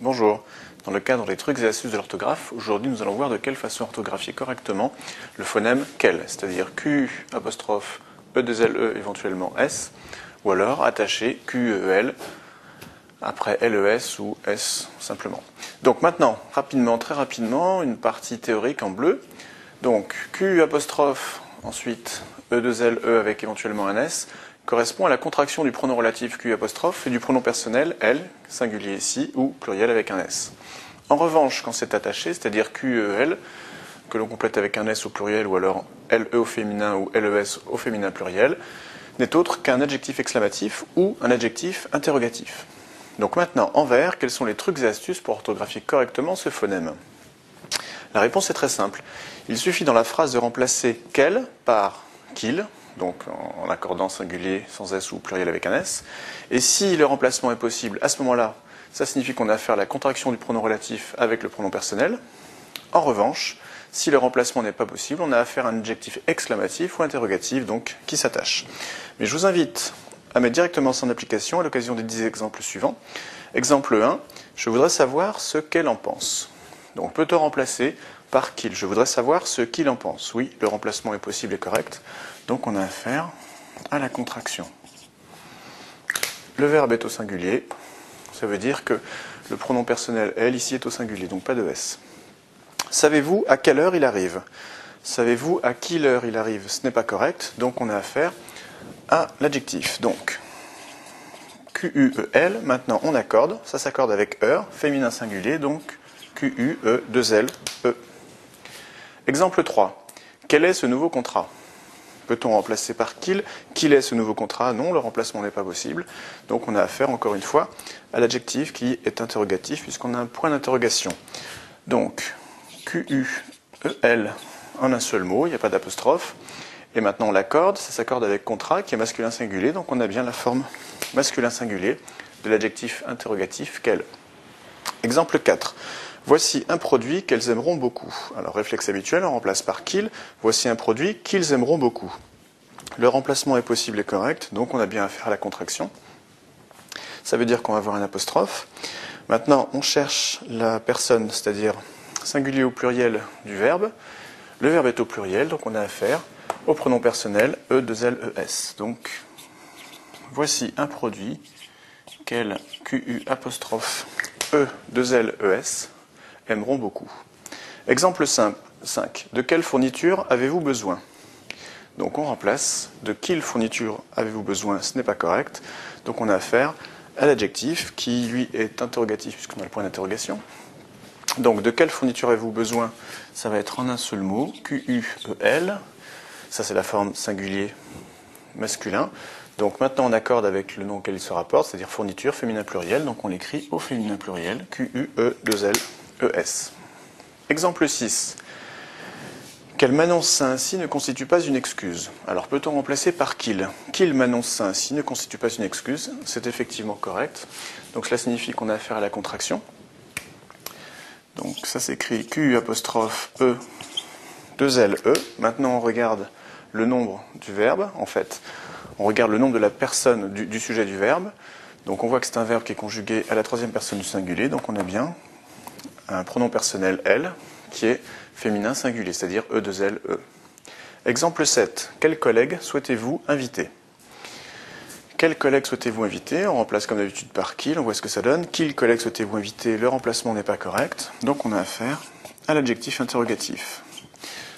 Bonjour, dans le cadre des trucs et astuces de l'orthographe, aujourd'hui nous allons voir de quelle façon orthographier correctement le phonème quel, c'est-à-dire Q apostrophe E2LE éventuellement S, ou alors attaché QEL après LES ou S simplement. Donc maintenant, rapidement, très rapidement, une partie théorique en bleu. Donc Q apostrophe, ensuite E2LE avec éventuellement un S, correspond à la contraction du pronom relatif Q apostrophe et du pronom personnel L, singulier ici, ou pluriel avec un S. En revanche, quand c'est attaché, c'est-à-dire QEL, que l'on complète avec un S au pluriel ou alors LE au féminin ou LES au féminin pluriel, n'est autre qu'un adjectif exclamatif ou un adjectif interrogatif. Donc maintenant, en vert, quels sont les trucs et astuces pour orthographier correctement ce phonème? La réponse est très simple. Il suffit dans la phrase de remplacer quel par qu'il, donc en accordant singulier sans S ou pluriel avec un S. Et si le remplacement est possible, à ce moment-là, ça signifie qu'on a affaire à la contraction du pronom relatif avec le pronom personnel. En revanche, si le remplacement n'est pas possible, on a affaire à un adjectif exclamatif ou interrogatif, donc qui s'attache. Mais je vous invite à mettre directement ça en application à l'occasion des 10 exemples suivants. Exemple 1, je voudrais savoir ce qu'elle en pense. Donc peut-on remplacer par qu'il? Je voudrais savoir ce qu'il en pense. Oui, le remplacement est possible et correct. Donc on a affaire à la contraction. Le verbe est au singulier. Ça veut dire que le pronom personnel elle ici est au singulier, donc pas de S. Savez-vous à quelle heure il arrive? Savez-vous à quelle heure il arrive? Ce n'est pas correct, donc on a affaire à l'adjectif. Donc QUEL, maintenant on accorde, ça s'accorde avec heure, féminin singulier, donc QUE2LE. Exemple 3. Quel est ce nouveau contrat? Peut-on remplacer par qu'il? Qu'il est ce nouveau contrat? Non, le remplacement n'est pas possible. Donc on a affaire encore une fois à l'adjectif qui est interrogatif puisqu'on a un point d'interrogation. Donc QUEL en un seul mot, il n'y a pas d'apostrophe. Et maintenant on l'accorde, ça s'accorde avec contrat qui est masculin singulier, donc on a bien la forme masculin singulier de l'adjectif interrogatif quel. Exemple 4. Voici un produit qu'elles aimeront beaucoup. Alors réflexe habituel, on remplace par qu'il. Voici un produit qu'ils aimeront beaucoup. Le remplacement est possible et correct, donc on a bien affaire à la contraction. Ça veut dire qu'on va avoir un apostrophe. Maintenant, on cherche la personne, c'est-à-dire singulier ou pluriel du verbe. Le verbe est au pluriel, donc on a affaire au pronom personnel E2LES. Donc, voici un produit qu'elles, QU apostrophe E2LES, aimeront beaucoup. Exemple 5. De quelle fourniture avez-vous besoin? Donc on remplace de quelle fourniture avez-vous besoin? Ce n'est pas correct. Donc on a affaire à l'adjectif qui lui est interrogatif puisqu'on a le point d'interrogation. Donc de quelle fourniture avez-vous besoin? Ça va être en un seul mot, QUEL. Ça c'est la forme singulier masculin. Donc maintenant on accorde avec le nom auquel il se rapporte, c'est-à-dire fourniture, féminin pluriel. Donc on l'écrit au féminin pluriel, QUE2LES. Exemple 6. Qu'elle m'annonce ça ainsi ne constitue pas une excuse. Alors peut-on remplacer par qu'il? Qu'il m'annonce ça ainsi ne constitue pas une excuse. C'est effectivement correct. Donc cela signifie qu'on a affaire à la contraction. Donc ça s'écrit Q apostrophe E 2LE. Maintenant on regarde le nombre du verbe. En fait, on regarde le nombre de la personne du sujet du verbe. Donc on voit que c'est un verbe qui est conjugué à la troisième personne du singulier. Donc on a bien un pronom personnel elle qui est féminin singulier, c'est-à-dire E2LE. Exemple 7. Quel collègue souhaitez-vous inviter? Quel collègue souhaitez-vous inviter? On remplace comme d'habitude par qu'il, on voit ce que ça donne. Quel collègue souhaitez-vous inviter? Le remplacement n'est pas correct, donc on a affaire à l'adjectif interrogatif.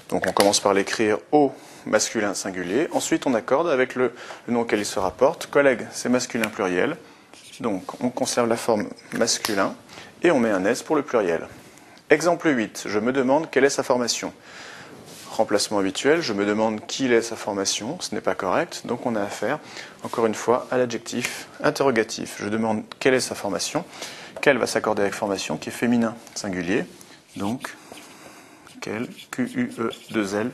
Donc on commence par l'écrire au masculin singulier, ensuite on accorde avec le nom auquel il se rapporte. Collègue, c'est masculin pluriel, donc on conserve la forme masculin et on met un S pour le pluriel. Exemple 8, je me demande quelle est sa formation. Remplacement habituel, je me demande qui est sa formation, ce n'est pas correct, donc on a affaire, encore une fois, à l'adjectif interrogatif. Je demande quelle est sa formation, quelle va s'accorder avec formation, qui est féminin singulier, donc quelle, QUE2LE,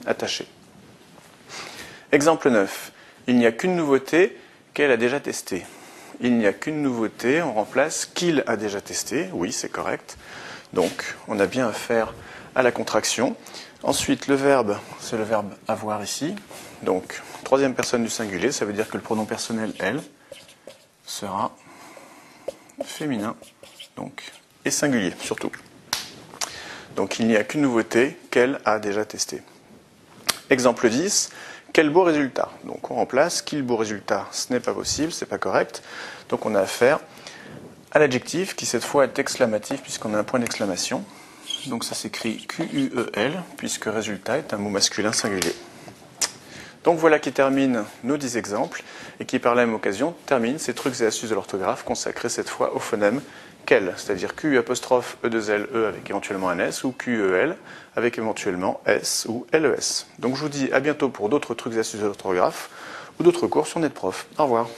attaché. Exemple 9, il n'y a qu'une nouveauté qu'elle a déjà testée. Il n'y a qu'une nouveauté, on remplace qu'il a déjà testé, oui c'est correct. Donc on a bien affaire à la contraction. Ensuite le verbe, c'est le verbe avoir ici. Donc troisième personne du singulier, ça veut dire que le pronom personnel elle sera féminin, donc, et singulier surtout. Donc il n'y a qu'une nouveauté qu'elle a déjà testée. Exemple 10, quel beau résultat. Donc on remplace, quel beau résultat, ce n'est pas possible, c'est pas correct. Donc on a affaire à l'adjectif qui cette fois est exclamatif puisqu'on a un point d'exclamation. Donc ça s'écrit QUEL puisque résultat est un mot masculin singulier. Donc voilà qui termine nos 10 exemples et qui par la même occasion termine ces trucs et astuces de l'orthographe consacrés cette fois au phonème quel, c'est-à-dire Q apostrophe E2L E avec éventuellement un S ou QEL avec éventuellement S ou LES. Donc je vous dis à bientôt pour d'autres trucs et astuces de l'orthographe ou d'autres cours sur NetProf. Au revoir.